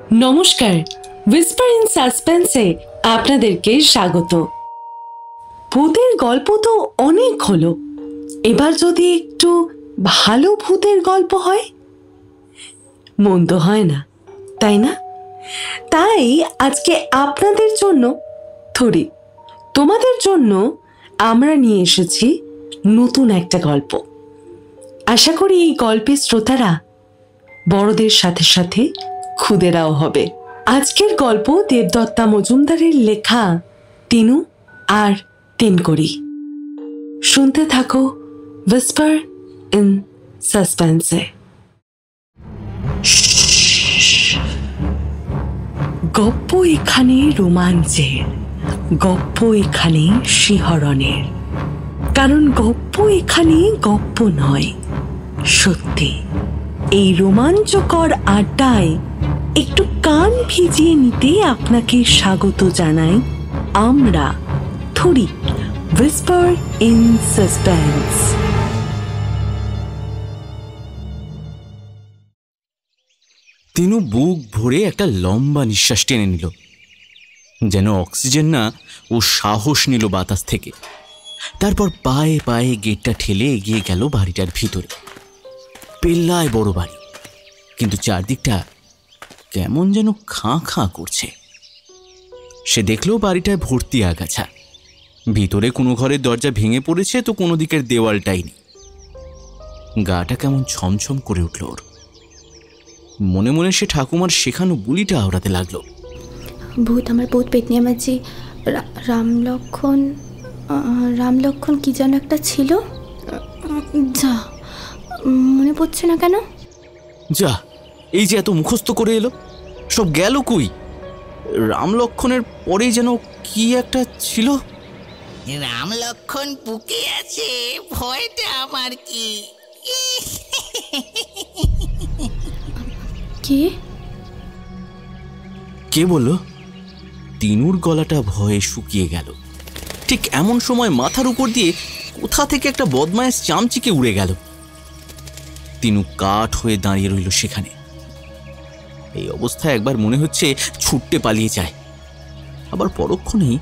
নমস্কার, Whisper in সাসপেন্সে আপনাদেরকে স্বাগত। ভূতের গল্প তো অনেক হলো, এবার যদি একটু ভালো ভূতের গল্প হয়, মন্দ হয় না, তাই না? তাই আজকে আপনাদের জন্য, তোমাদের জন্য আমরা নিয়ে এসেছি নতুন একটা গল্প। আশা করি এই গল্পের শ্রোতারা বড়দের সাথে সাথে খুদেরাও হবে। আজকের গল্প দেবদত্তা মজুমদারের লেখা তিনু আর তিনকড়ি। শুনতে থাকো হুইসপার ইন সাসপেন্সে। গপ্প এখানে রোমাঞ্চের, গপ্প এখানে শিহরণের, কারণ গপ্প এখানে গপ্প নয়, সত্যি। এই রোমাঞ্চকর আড্ডায় একটু কান ভিজিয়ে নিতে আপনাকে স্বাগত জানাই আমরা, হুইসপার ইন সাসপেন্স। তিনু বুক ভরে একটা লম্বা নিঃশ্বাস টেনে নিল, যেন অক্সিজেন না, ও সাহস নিল বাতাস থেকে। তারপর পায়ে পায়ে গেটটা ঠেলে এগিয়ে গেল বাড়িটার ভিতরে। পেল্লায় বড় বাড়ি, কিন্তু চারদিকটা কেমন যেন খাঁ খাঁ করছে। সে দেখলো বাড়িটায় ভর্তি আগাছা। ভিতরে কোনো ঘরের দরজা ভেঙে পড়েছে, তো কোনো দিকের দেওয়ালটাই নেই। গাটা কেমন ছমছম করে উঠল ওর। মনে মনে সে ঠাকুমার শেখানো বুলিটা আওড়াতে লাগলো। ভূত, আমার ভূত, পেতনি আমাজি, রামলক্ষণ কি যেন একটা ছিল, যা মনে পড়ছে না কেন। যা, এই যে এত মুখস্থ করে এলো, সব গেল কই? রামলক্ষণের পরেই যেন কি একটা ছিল। রামলক্ষণ বুকে আছে, ভয়টা আমার কি? কে কে বলল? তিনুর গলাটা ভয়ে শুকিয়ে গেল। ঠিক এমন সময় মাথার উপর দিয়ে কোথা থেকে একটা বদমাইশ চামচিকে উড়ে গেল। তিনু কাঠ হয়ে দাঁড়িয়ে রইল সেখানে। এই অবস্থায় একবার মনে হচ্ছে ছুটতে পালিয়ে যায়, আবার পরক্ষণেই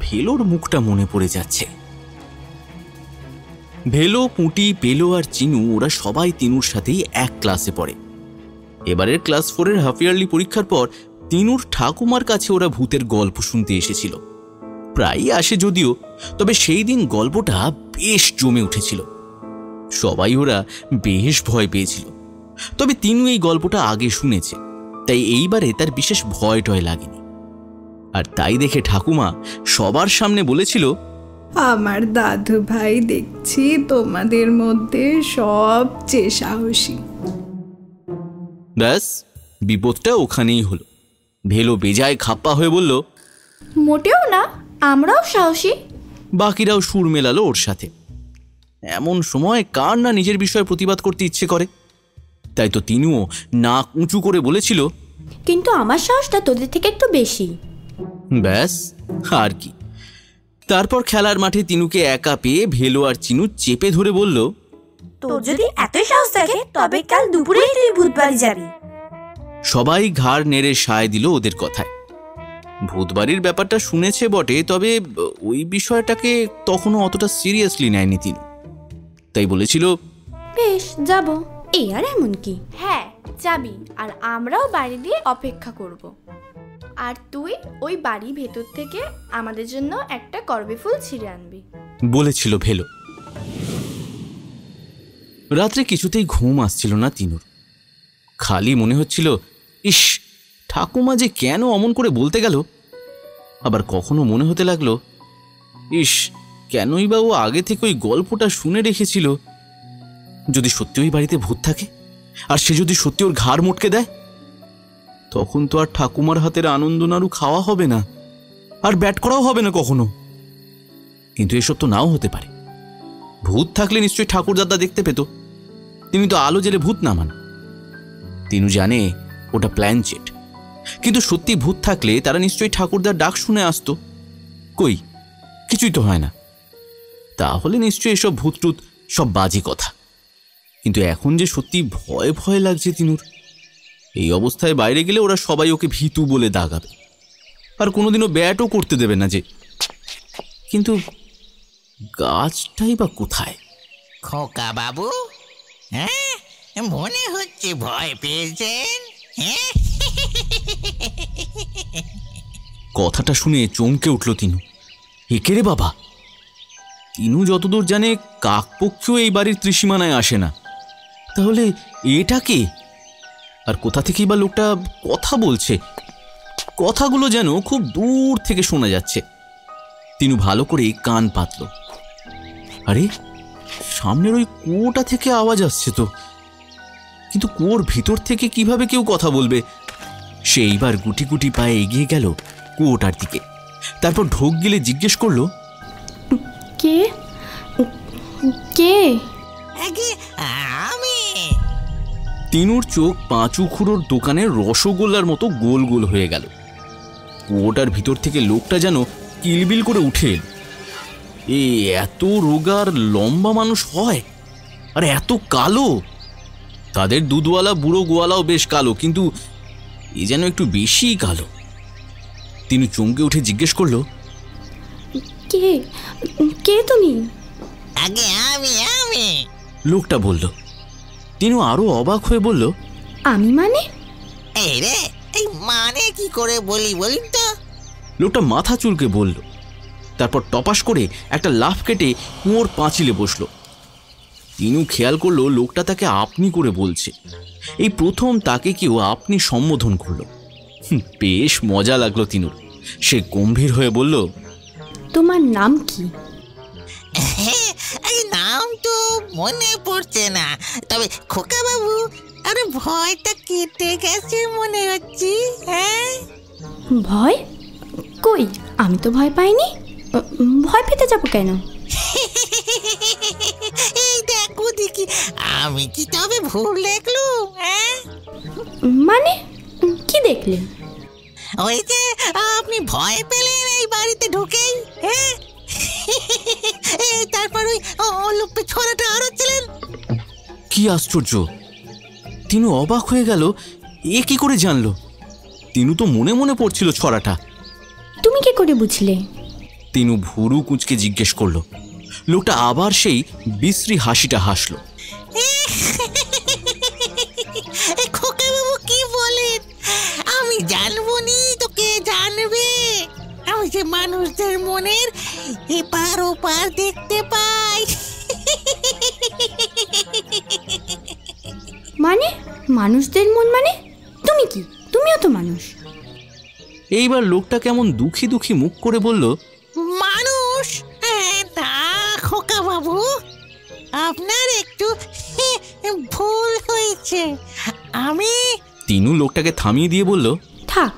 ভেলোর মুখটা মনে পড়ে যাচ্ছে। ভেলো, পুঁটি, পেলো আর চিনু, ওরা সবাই তিনুর সাথেই এক ক্লাসে পড়ে। এবারের ক্লাস 4-এর হাফ ইয়ারলি পরীক্ষার পর তিনুর ঠাকুমার কাছে ওরা ভূতের গল্প শুনতে এসেছিল। প্রায়ই আসে যদিও, তবে সেই দিন গল্পটা বেশ জমে উঠেছিল। সবাই ওরা বেশ ভয় পেয়েছিল। তবে তিনু এই গল্পটা আগে শুনেছে, তাই এইবারে তার বিশেষ ভয় টয় লাগেনি। আর তাই দেখে ঠাকুমা সবার সামনে বলেছিল, আমার দাদু ভাই দেখছি তোমাদের মধ্যে সবচেয়ে সাহসী। ব্যাস, বিপদটা ওখানেই হলো। ভেলো বেজায় খাপ্পা হয়ে বলল, মোটেও না, আমরাও সাহসী। বাকিরাও সুর মেলালো ওর সাথে। এমন সময় কার না নিজের বিষয়ে প্রতিবাদ করতে ইচ্ছে করে। তাই তো তিনুও নাক উঁচু করে বলেছিল, কিন্তু আমার সাহসটা তোদের থেকে একটু বেশি। ব্যাস, আর কি। তারপর খেলার মাঠে তিনুকে একা পেয়ে ভেলো আর চিনু চেপে ধরে বলল, তোর যদি এতই সাহস থাকে তবে কাল দুপুরেই তুই ভূত বাড়ি যাবি। সবাই ঘাড় নেড়ে সায় দিল ওদের কথায়। ভূতবাড়ির ব্যাপারটা শুনেছে বটে, তবে ওই বিষয়টাকে তখনও অতটা সিরিয়াসলি নেয়নি তিনু। তাই বলেছিল, বেশ, যাব। এই আর এমন কি? হ্যাঁ যাবি, আর আমরাও বাড়ি দিয়ে অপেক্ষা করব। আর তুই ওই বাড়ির ভেতর থেকে আমাদের জন্য একটা করবী ফুল ছিঁড়ে আনবি, বলেছিল ভেলো। রাত্রে কিছুতেই ঘুম আসছিল না তিনুর। খালি মনে হচ্ছিল, ইস, ঠাকুমা যে কেন অমন করে বলতে গেল। আবার কখনো মনে হতে লাগলো, ইস, কেনই বা ও আগে থেকে ওই গল্পটা শুনে রেখেছিল। যদি সত্যি ওই বাড়িতে ভূত থাকে, আর সে যদি সত্যি ওর ঘাড় মোটকে দেয়, তখন তো আর ঠাকুমার হাতের আনন্দ নাড়ু খাওয়া হবে না, আর ব্যাট করাও হবে না কখনো। কিন্তু এসব তো নাও হতে পারে। ভূত থাকলে নিশ্চয়ই ঠাকুরদাদা দেখতে পেত। তিনি তো আলো জেলে ভূত নামান। তিনু জানে ওটা প্ল্যানচেট, কিন্তু সত্যি ভূত থাকলে তারা নিশ্চয়ই ঠাকুরদার ডাক শুনে আসতো। কই, কিছুই তো হয় না। তাহলে নিশ্চয়ই এসব ভূত টুত সব বাজে কথা। কিন্তু এখন যে সত্যি ভয় ভয় লাগছে তিনুর। এই অবস্থায় বাইরে গেলে ওরা সবাই ওকে ভীতু বলে দাগাবে, আর কোনোদিনও ব্যাটও করতে দেবে না যে। কিন্তু গাছটাই বা কোথায়? খোকা বাবু, হ্যাঁ, মনে হচ্ছে ভয় পেয়েছেন। হ্যাঁ, কথাটা শুনে চমকে উঠল তিনু। একে রে বাবা! তিনু যতদূর জানে কাকপক্ষীও এই বাড়ির ত্রিসীমানায় আসে না, তাহলে এটা কে? আর কোথা থেকেই বা লোকটা কথা বলছে? কথাগুলো যেন খুব দূর থেকে শোনা যাচ্ছে। তিনু ভালো করে কান পাতল। আরে, সামনের ওই কুয়োটা থেকে আওয়াজ আসছে তো, কিন্তু কুয়োর ভিতর থেকে কিভাবে কেউ কথা বলবে? সে এইবার গুটি গুটি পায়ে এগিয়ে গেল কুয়োটার দিকে। তারপর ঢোক গিলে জিজ্ঞেস করলো, কে কে? আগে আমি। তিনুর চোখ পাঁচু খুঁড়োর দোকানের রসগোল্লার মতো গোল গোল হয়ে গেল। কুয়োটার ভিতর থেকে লোকটা যেন কিলবিল করে উঠে এল। এত রোগার লম্বা মানুষ হয়, আর এত কালো! তাদের দুধওয়ালা বুড়ো গোয়ালাও বেশ কালো, কিন্তু এ যেন একটু বেশি কালো। তিনি চমকে উঠে জিজ্ঞেস করলো, কে কে তুমি? আগে আমি। লোকটা বলল। তিনি আরো অবাক হয়ে বলল, আমি মানে? এই রে, এই মানে কি করে বলি বলুন তো? লোকটা মাথা চুলকে বলল, তারপর টপাস করে একটা লাফ কেটে কুয়োর পাঁচিলে বসলো। তিনু খেয়াল করলো লোকটা তাকে আপনি করে বলছে। এই প্রথম তাকে কেউ আপনি সম্বোধন করলো। বেশ মজা লাগলো তিনুর। সে গম্ভীর হয়ে বলল, তোমার নাম কি? এই নাম তো মনে পড়ছে না, তবে খোকা বাবু, আরে ভয়টা কেটে গেছে মনে হচ্ছে। হ্যাঁ, ভয়? কই, আমি তো ভয় পাইনি। ভয় পেতে যাবো কেন? এই দেখো দেখি, আমি কি তবে ভুল দেখলুম? হ্যাঁ, মানে কি দেখলে? ওই যে আপনি ভয় পেলেন এই বাড়িতে ঢুকেই। হ্যাঁ, তারপর ওই লোকটা ছড়াটা আড়াচ্ছিলেন। কি আশ্চর্য! তিনু অবাক হয়ে গেল, এ কি করে জানলো? তিনু তো মনে মনে পড়ছিল ছড়াটা। তুমি কি করে বুঝলে? তিনু ভুরু কুঁচকে জিজ্ঞেস করলো। লোকটা আবার সেই বিশ্রী হাসিটা হাসলো। খোকা বাবু কি বলেন? আমি জানবো নি তো কে জানবে? আমি যে মানুষদের মনের এপার ওপার দেখতে পাই। মানে মানুষদের মন মানে? তুমি কি, তুমিও তো মানুষ। এইবার লোকটা কেমন দুঃখী দুঃখী মুখ করে বলল, মানুষ? না খোকা বাবু, আপনার একটু ভুল হয়েছে। আমি। তিনু লোকটাকে থামিয়ে দিয়ে বলল, থাক,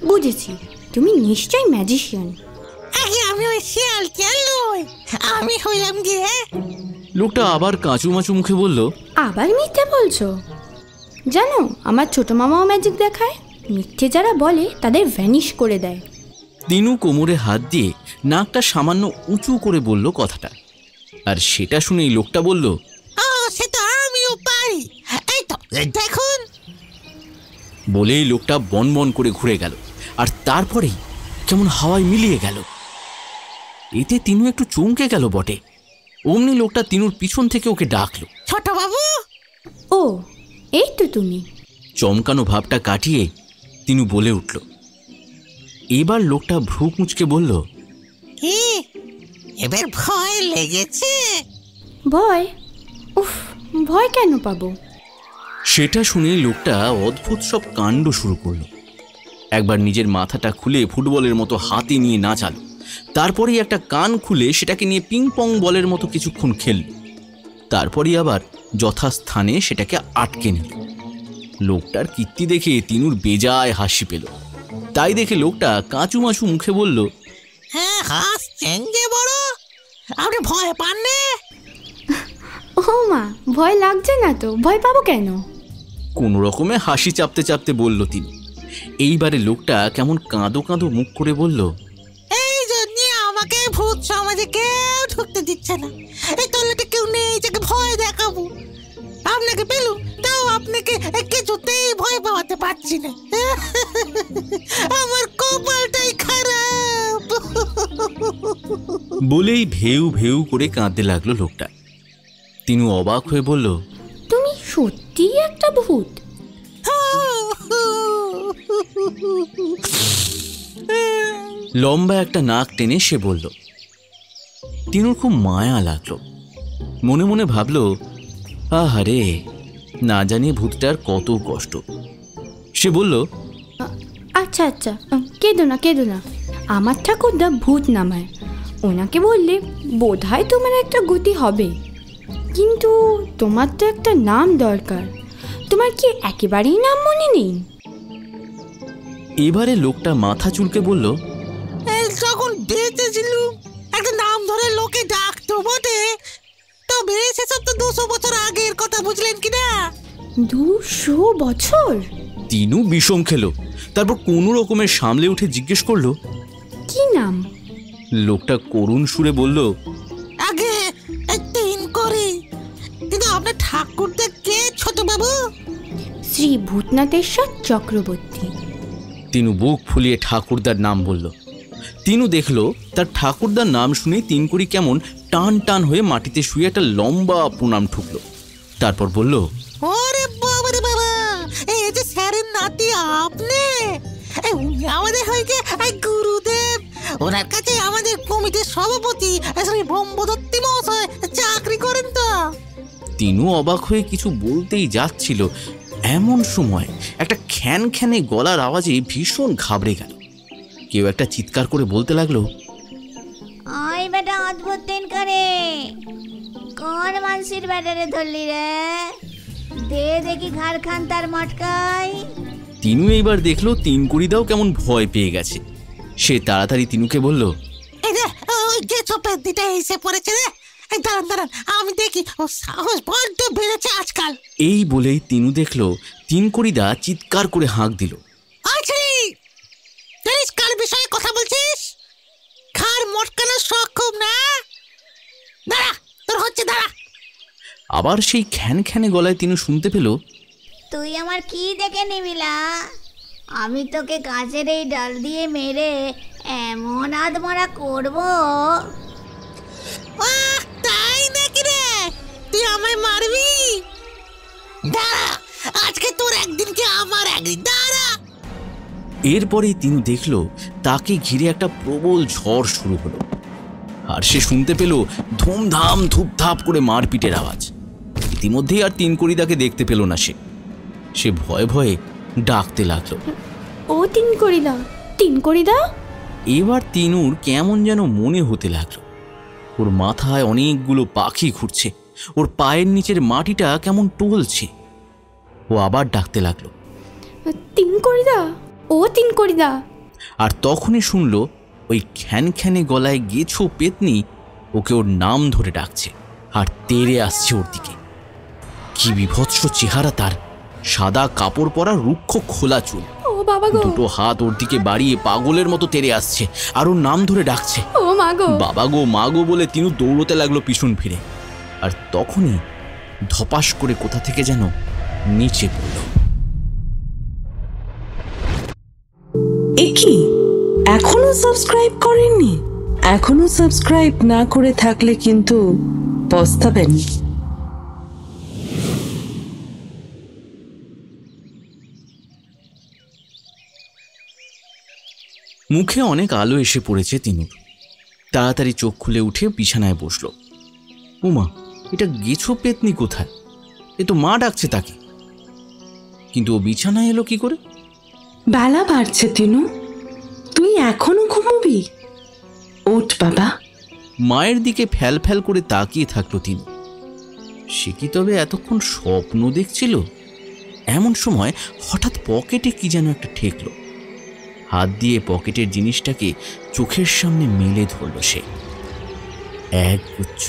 বুঝেছি, তুমি নিশ্চয়ই ম্যাজিশিয়ান। আগে আমি ওই শিয়াল টিয়াল নই, আমি হইলাম গিয়ে। লোকটা আবার কাঁচুমাচু মুখে বলল, আবার মিথ্যে বলছো? জানো, আমার ছোট মামাও ম্যাজিক দেখায়। মিথ্যে যারা বলে তাদের ভ্যানিশ করে দেয়। তিনু কোমরে হাত দিয়ে নাকটা সামান্য উঁচু করে বলল কথাটা। আর সেটা শুনেই লোকটা বলল, সে তো আমিও পারি, এই তো দেখুন। বলেই লোকটা বন বন করে ঘুরে গেল, আর তারপরেই কেমন হাওয়ায় মিলিয়ে গেল। এতে তিনু একটু চমকে গেল বটে। অমনি লোকটা তিনুর পিছন থেকে ওকে ডাকলো, ছোট বাবু। ও, এই তো তুমি। চমকানো ভাবটা কাটিয়ে তিনু বলে উঠল। এবার লোকটা ভ্রু কুঁচকে বলল, কি এবার ভয় লেগেছে? ভয়? উফ, ভয় কেন পাবো? সেটা শুনে লোকটা অদ্ভুত সব কাণ্ড শুরু করলো। একবার নিজের মাথাটা খুলে ফুটবলের মতো হাতে নিয়ে নাচালো। তারপরেই একটা কান খুলে সেটাকে নিয়ে পিং পং বলের মতো কিছুক্ষণ খেলল। তারপরেই আবার যথাস্থানে সেটাকে আটকে নিল। লোকটার কীর্তি দেখে তিনুর বেজায় হাসি পেল। তাই দেখে লোকটা কাঁচুমাচু মুখে বলল, হ্যাঁ, হাসছেন যে বড়, আপনি ভয় পান না? ও মা, ভয় লাগছে না তো, ভয় পাবো কেন? কোনো রকমে হাসি চাপতে চাপতে বলল তিনি। এইবারে লোকটা কেমন কাঁদো কাঁদো মুখ করে বলল, এই জন্য আমাকে ভূত সমাজে কেউ ঢুকতে দিচ্ছে না। এই তলাতে কেউ নেই যাকে ভয় দেখাবো। আপনাকে পেলুম, তাও আপনাকে কিছুতেই ভয় পাওয়াতে পারছি না। আমার কপালটাই খারাপ। বলেই ভেউ ভেউ করে কাঁদতে লাগলো লোকটা। তিনু অবাক হয়ে বলল, তুমি সত্যিই একটা ভূত? লম্বা একটা নাক টেনে সে বলল। তিনুর খুব মায়া লাগলো। মনে মনে ভাবলো, আহারে, না জানি ভূতটার কত কষ্ট। সে বলল, আচ্ছা আচ্ছা, কেঁদো না কেঁদো না, আমার ঠাকুরদা ভূত নামায়, ওনাকে বললে বোধহয় তোমার একটা গতি হবে। কিন্তু তোমার তো একটা নাম দরকার, তোমার কি একেবারেই নাম মনে নেই? এবারে লোকটা মাথা চুলকে বলল, যখন বেঁচে ছিল একটা নাম ধরে লোকে ডাকতো বটে, তবে সেসব তো 200 বছর আগের কথা, বুঝলেন কিনা? 200 বছর? তিনু বিষম খেলো। তারপর কোনো রকমের সামলে উঠে জিজ্ঞেস করলো, কি নাম? লোকটা করুণ সুরে বলল, আগে 3 করে। কিন্তু আপনার ঠাকুরদা কে ছোট বাবু? শ্রী ভূতনাথেশ্বর চক্রবর্তী। তিনু বুক ফুলিয়ে ঠাকুরদার নাম বলল। তিনু দেখলো তার ঠাকুরদার নাম শুনে তিনকুড়ি কেমন টান টান হয়ে মাটিতে শুয়ে একটা লম্বা প্রণাম ঠুকলো। তারপর বলল, ওরে বাবা রে বাবা, এই যে স্যারের নাতি আপনি! উনি আমাদের হয়ে গুরুদেব। ওনার কাছে আমাদের কমিটির সভাপতি শ্রী ব্রহ্মদত্তি মহাশয় চাকরি করেন তো। তিনু অবাক হয়ে কিছু বলতেই যাচ্ছিল, এমন সময় একটা খ্যানখ্যানে গলার আওয়াজে ভীষণ ঘাবড়ে গেল। কেউ একটা চিৎকার করে বলতে লাগলো, ওই বেটা অদ্ভুত তিন করে, কোন মানসির ব্যাটারে ধরলি রে? দে দেখি ঘাড় খান তার মটকাই। তিনু এইবার দেখলো তিনকুড়িদাও কেমন ভয় পেয়ে গেছে। সে তাড়াতাড়ি তিনুকে বলল, এই যে ওই যে চোপের দিটা এসে পড়েছে রে, দাঁড়ান দাঁড়ান, আমি দেখি ও সাহস বড্ড বেড়েছে আজকাল। এই বলেই তিনু দেখলো তিনকুড়িদা চিৎকার করে হাঁক দিল, জানিস কার বিষয়ে কথা বলছিস? ঘাড় মটকানোর শখ খুব না? দাঁড়া, তোর হচ্ছে দাঁড়া। আবার সেই খ্যানখ্যানে গলায় তিনু শুনতে পেল, তুই আমার কি দেখে নিবিলা? আমি তোকে গাছের এই ডাল দিয়ে মেরে এমন আধমরা করবো। তাই নাকি রে? তুই আমায় মারবি? দাঁড়া, আজকে তোর একদিন কি আমার একদিন, দাঁড়া। এরপরেই তিনু দেখলো তাকে ঘিরে একটা প্রবল ঝড় শুরু হলো। আর সে শুনতে পেল ধুমধাম ধুপধাপ করে মারপিটের আওয়াজ। ইতিমধ্যেই আর তিনকুড়িদাকে দেখতে পেল না। সে ভয়ে ভয়ে ডাকতে লাগলো, ও তিনকুড়িদা, তিনকুড়িদা। এবার তিনুর কেমন যেন মনে হতে লাগলো, ওর মাথায় অনেকগুলো পাখি ঘুরছে, ওর পায়ের নিচের মাটিটা কেমন টলছে। ও আবার ডাকতে লাগলো, তিনকুড়িদা, ও তিনকুড়িদা। আর তখনই শুনল ওই খ্যানখ্যানে গলায় গেছো পেতনি ওকে ওর নাম ধরে ডাকছে আর তেড়ে আসছে ওর দিকে। কি বিভৎস চেহারা তার, সাদা কাপড় পরা, রুক্ষ খোলা চুল, ও বাবা গো, দুটো হাত ওর দিকে বাড়িয়ে পাগলের মতো তেড়ে আসছে আর ওর নাম ধরে ডাকছে, ও মা গো, বাবা গো, মা গো বলে তিনু দৌড়তে লাগলো পিছন ফিরে। আর তখনই ধপাস করে কোথা থেকে যেন নিচে পড়ল। এ কি, এখনো সাবস্ক্রাইব করেননি? এখনো সাবস্ক্রাইব না করে থাকলে কিন্তু পস্তাবেন। মুখে অনেক আলো এসে পড়েছে তিনুর। তাড়াতাড়ি চোখ খুলে উঠে বিছানায় বসল। উমা, এটা গেছো পেতনি কোথায়? এ তো মা ডাকছে তাকে। কিন্তু ও বিছানায় এলো কি করে? বেলা বাড়ছে তিনু, তুই এখনো ঘুমোবি? ওঠ বাবা। মায়ের দিকে ফ্যাল ফ্যাল করে তাকিয়ে থাকলো তিনু। সে কি তবে এতক্ষণ স্বপ্ন দেখছিল? এমন সময় হঠাৎ পকেটে কি যেন একটা ঠেকলো। হাত দিয়ে পকেটের জিনিসটাকে চোখের সামনে মেলে ধরল সে। এক গুচ্ছ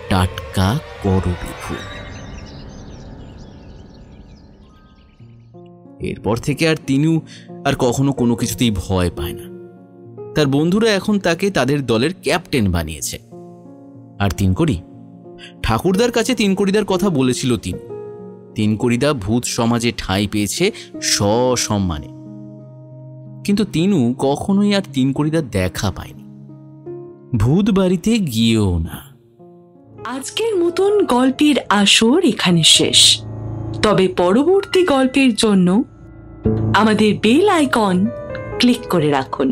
টাটকা করবী ফুল। এরপর থেকে আর তিনু আর কখনো কোনো কিছুতেই ভয় পায় না। তার বন্ধুরা এখন তাকে তাদের দলের ক্যাপ্টেন বানিয়েছে। আর তিনকড়ি ঠাকুরদার কাছে তিনকড়িদার কথা বলেছিল তিনি। তিনকড়িদা ভূত সমাজে ঠাঁই পেয়েছে সসম্মানে, কিন্তু তিনু কখনোই আর তিনকড়িদার দেখা পায়নি, ভূত বাড়িতে গিয়েও না। আজকের মতন গল্পের আসর এখানে শেষ। তবে পরবর্তী গল্পের জন্য আমাদের বেল আইকন ক্লিক করে রাখুন।